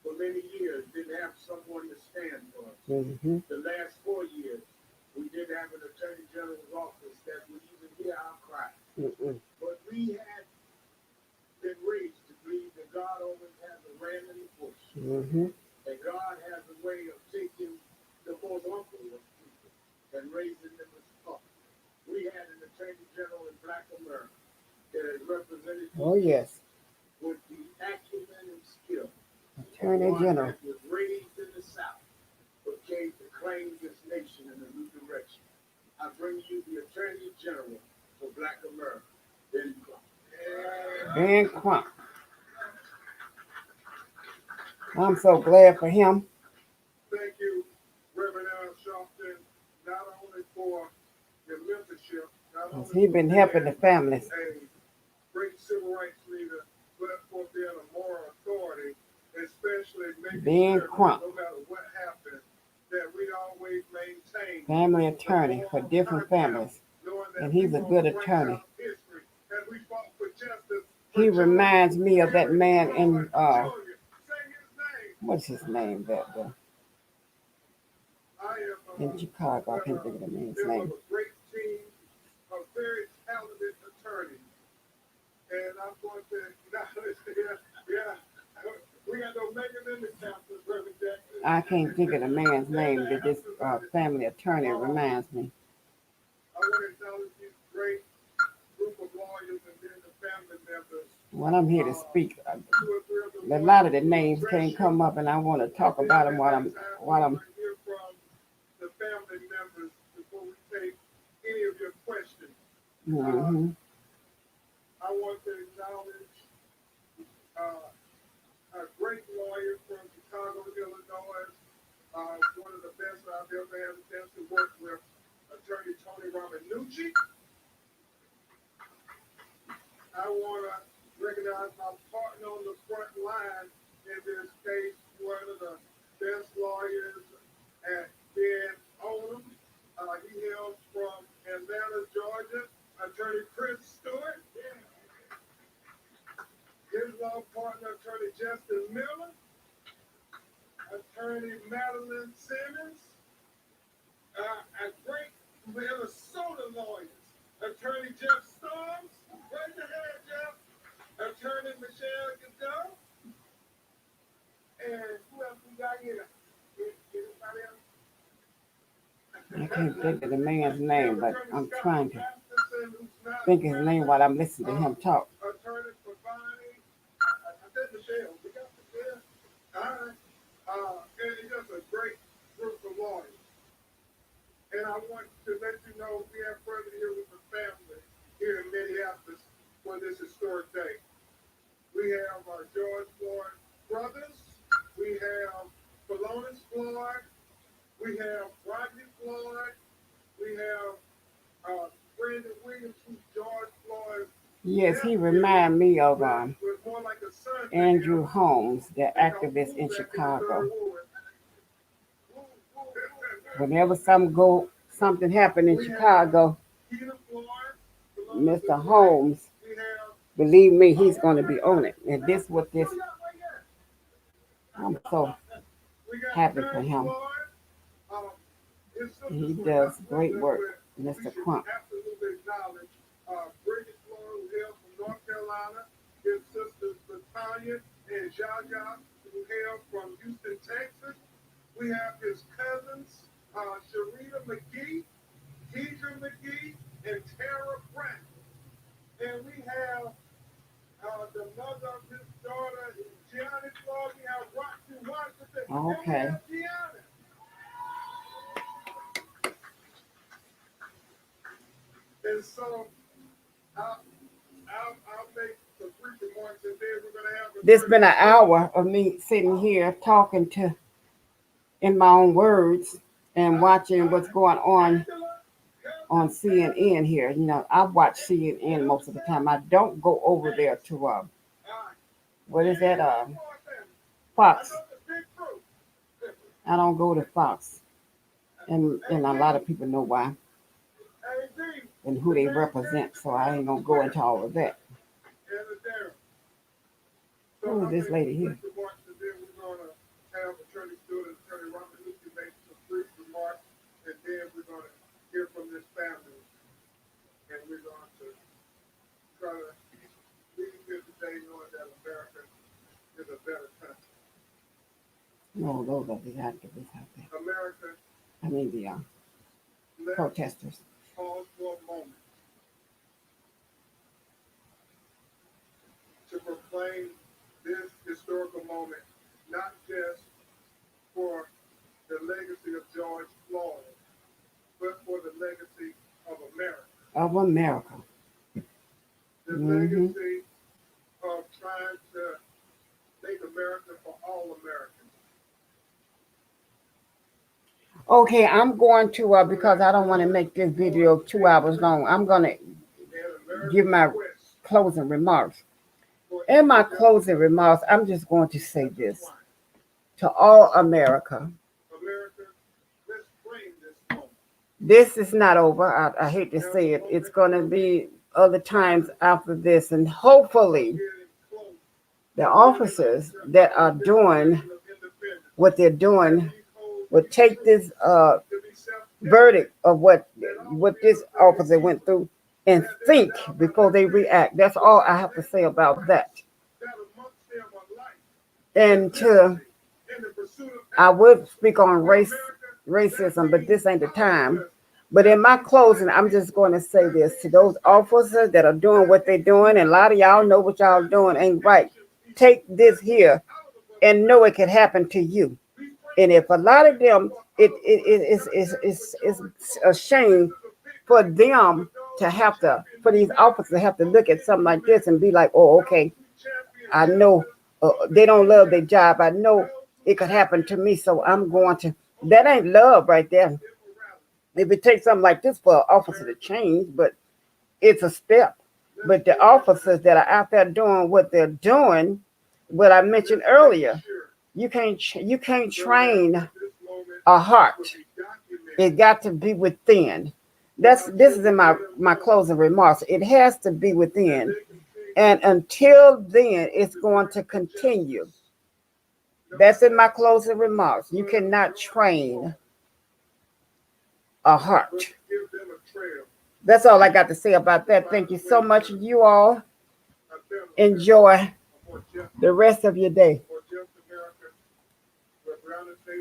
for many years, didn't have someone to stand for us. Mm-hmm. The last 4 years, we didn't have an attorney general's office that would even hear our cry. Mm-mm. But we had been raised to believe that God always has a ram in the bush. Mm-hmm. And God has a way of taking the most humble of people and raising them as up. We had an attorney general in Black America that has represented Oh, yes. with the acumen and skill. Attorney One General. that was raised in the South, but came to claim this nation in a new direction. I bring you the Attorney General for Black America, Ben Crump. Ben Crump. I'm so glad for him. Thank you, Reverend Al Sharpton, not only for your mentorship, not only He's been helping the families. a great civil rights leader, but for being a moral authority, especially making Ben sure Crump. no matter what happens, that we always maintain Family attorney for different families. knowing that And he's we a won't good write attorney. out history, and we fought for justice. He reminds me of that man in Say his name. what's his name that I am in Chicago. I can't think of the man's member of name. a great team of very talented attorneys. And I'm going to, we got no mega limit counselors, Reverend Jackson. I can't think of the man's name that this family attorney reminds me. I want to acknowledge this great group of lawyers and then the family members. When I'm here to speak, 2 or 3 of the a lot of the names can't come up, and I want to talk about them while I'm hear from the family members before we take any of your questions. Mm-hmm. I want to acknowledge a great lawyer from Chicago, Illinois, one of the best I've ever had a chance to work with, Attorney Tony Ramanucci. I want to recognize my partner on the front line in this case, one of the best lawyers at Ben Oldham. He hails from, as Savannah, Georgia, Attorney Chris Stewart. His law partner, Attorney Justin Miller. Attorney Madeline Simmons. A great Minnesota lawyers. Attorney Jeff Storms. Raise your hand, Jeff. Attorney Michelle Godot. And who else we got here? Anybody else? I can't think of the man's name, but I'm trying to think of his name while I'm listening to him talk. Attorney Pavani. I said Michelle. We got Michelle. All right. And it's just a great group of lawyers. And I want to let you know we have further here with the family here in Minneapolis for this historic day. We have our George Floyd brothers. We have Philonise Floyd. We have Rodney Floyd. We have Brandon Williams, who's George Floyd. Yes, he remind me of Was more like a son to Andrew him. Holmes, the activist in Chicago. Whenever something happened in Chicago, Mr. Holmes, believe me, he's going to be on it. And this what this, I'm so happy for him. He does great work, Mr. Crump. Absolutely acknowledge Bridget Floyd, who hails from North Carolina, his sisters Latanya and Jaja, who hail from Houston, Texas. We have his cousins, Sharita McGee, Deidre McGee, and Tara Pratt. And we have the mother of his daughter, Gianna Floyd. We have Roxy Washington. Okay. And we have Gianna. And so I'll make some brief remarks, and then we're gonna have. This been an hour of me sitting here talking to, in my own words, and watching what's going on CNN here. You know, I watch CNN most of the time. I don't go over there to what is that? Fox. I don't go to Fox, and a lot of people know why and who they represent. So I ain't gonna go into all of that. Who is this lady here? We're gonna have Attorney Stewart and Attorney Robert Lucci make some brief remarks, and then we're gonna hear from this family, and we're going to try to leave here today knowing that America is a better country. No, those are the activists out there. America, I mean the let's protesters. pause for a moment to proclaim this historical moment, not just for the legacy of George Floyd, but for the legacy of America. Of America. The Mhm. legacy of trying to make America for all Americans. Okay, I'm going to because I don't want to make this video 2 hours long. I'm gonna And America's give my quest closing remarks. for In my closing remarks, I'm just going to say this to all America. America, let's frame this moment. This is not over. I hate to say it. It's going to be other times after this. And hopefully Getting close the officers that are doing of independence. what they're doing These holds will take this to be self- verdict of what this officer went through and think before they react. That's all I have to say about that. that amongst them are life, And to, in the pursuit of I would speak on racism, but this ain't the time. But in my closing, I'm just going to say this to those officers that are doing what they're doing, and a lot of y'all know what y'all doing ain't right. Take this here and know it could happen to you. And if a lot of them, it's a shame for them to have to, for these officers to have to look at something like this and be like, oh, okay, I know they don't love their job. I know it could happen to me, so I'm going to. That ain't love right there. If it takes something like this for an officer to change, but it's a step. But the officers that are out there doing what they're doing, what I mentioned earlier, you can't train a heart. It got to be within. this is in my closing remarks. It has to be within. And until then, it's going to continue. That's in my closing remarks. You cannot train a heart. Let's give them a trail. That's all I got to say about that. Thank you so much. You all Not them, enjoy a more just, the rest of your day. more just America, where Brown and Taylor